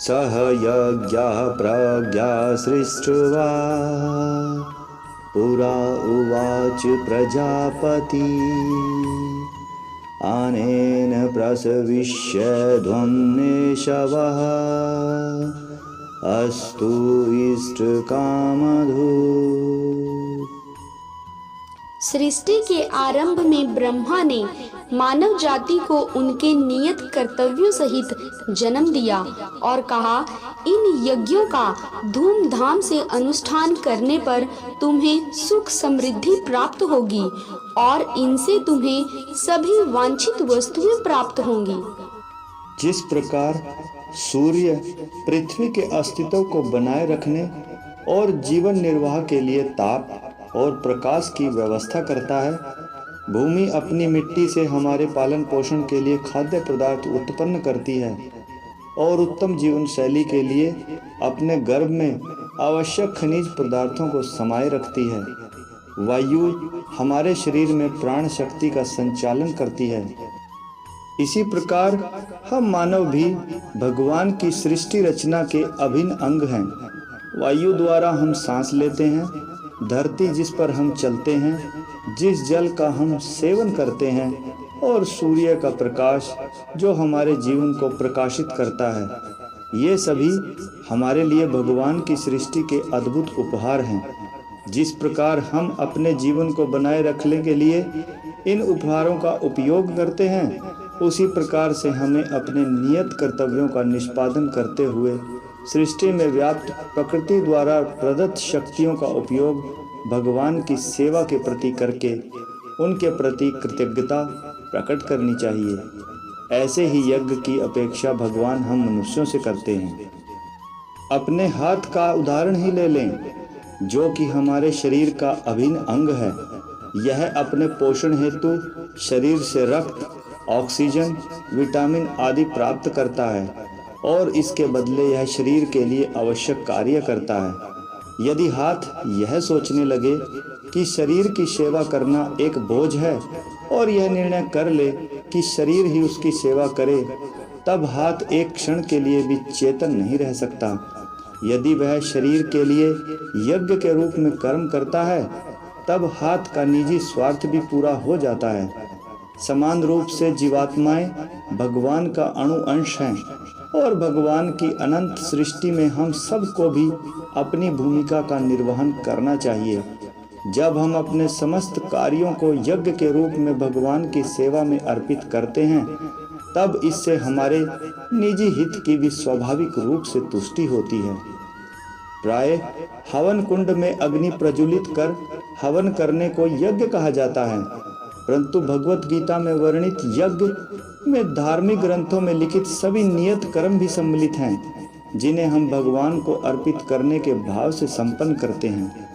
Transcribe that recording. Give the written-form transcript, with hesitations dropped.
सह यज्ञः प्रज्ञा सृष्ट्वा पुरा उवाच प्रजापति अनेन प्रसविष्य ध्वन्नेशवः अस्तु इष्टकामधु। सृष्टि के आरंभ में ब्रह्मा ने मानव जाति को उनके नियत कर्तव्यों सहित जन्म दिया और कहा, इन यज्ञों का धूमधाम से अनुष्ठान करने पर तुम्हें सुख समृद्धि प्राप्त होगी और इनसे तुम्हें सभी वांछित वस्तुएं प्राप्त होंगी। जिस प्रकार सूर्य पृथ्वी के अस्तित्व को बनाए रखने और जीवन निर्वाह के लिए ताप और प्रकाश की व्यवस्था करता है, भूमि अपनी मिट्टी से हमारे पालन पोषण के लिए खाद्य पदार्थ उत्पन्न करती है और उत्तम जीवन शैली के लिए अपने गर्भ में आवश्यक खनिज पदार्थों को समाये रखती है। वायु हमारे शरीर में प्राण शक्ति का संचालन करती है। इसी प्रकार हम मानव भी भगवान की सृष्टि रचना के अभिन्न अंग हैं। वायु द्वारा हम सांस लेते हैं, धरती जिस पर हम चलते हैं, जिस जल का हम सेवन करते हैं और सूर्य का प्रकाश जो हमारे जीवन को प्रकाशित करता है, ये सभी हमारे लिए भगवान की सृष्टि के अद्भुत उपहार हैं। जिस प्रकार हम अपने जीवन को बनाए रखने के लिए इन उपहारों का उपयोग करते हैं, उसी प्रकार से हमें अपने नियत कर्तव्यों का निष्पादन करते हुए सृष्टि में व्याप्त प्रकृति द्वारा प्रदत्त शक्तियों का उपयोग भगवान की सेवा के प्रति करके उनके प्रति कृतज्ञता प्रकट करनी चाहिए। ऐसे ही यज्ञ की अपेक्षा भगवान हम मनुष्यों से करते हैं। अपने हाथ का उदाहरण ही ले लें, जो कि हमारे शरीर का अभिन्न अंग है। यह अपने पोषण हेतु शरीर से रक्त, ऑक्सीजन, विटामिन आदि प्राप्त करता है और इसके बदले यह शरीर के लिए आवश्यक कार्य करता है। यदि हाथ यह सोचने लगे कि शरीर की सेवा करना एक बोझ है और यह निर्णय कर ले कि शरीर ही उसकी सेवा करे, तब हाथ एक क्षण के लिए भी चेतन नहीं रह सकता। यदि वह शरीर के लिए यज्ञ के रूप में कर्म करता है, तब हाथ का निजी स्वार्थ भी पूरा हो जाता है। समान रूप से जीवात्माएं भगवान का अणु अंश हैं और भगवान की अनंत सृष्टि में हम सबको भी अपनी भूमिका का निर्वहन करना चाहिए। जब हम अपने समस्त कार्यों को यज्ञ के रूप में भगवान की सेवा में अर्पित करते हैं, तब इससे हमारे निजी हित की भी स्वाभाविक रूप से तुष्टि होती है। प्राय हवन कुंड में अग्नि प्रज्वलित कर हवन करने को यज्ञ कहा जाता है, परंतु भगवत गीता में वर्णित यज्ञ में धार्मिक ग्रंथों में लिखित सभी नियत कर्म भी सम्मिलित हैं, जिन्हें हम भगवान को अर्पित करने के भाव से संपन्न करते हैं।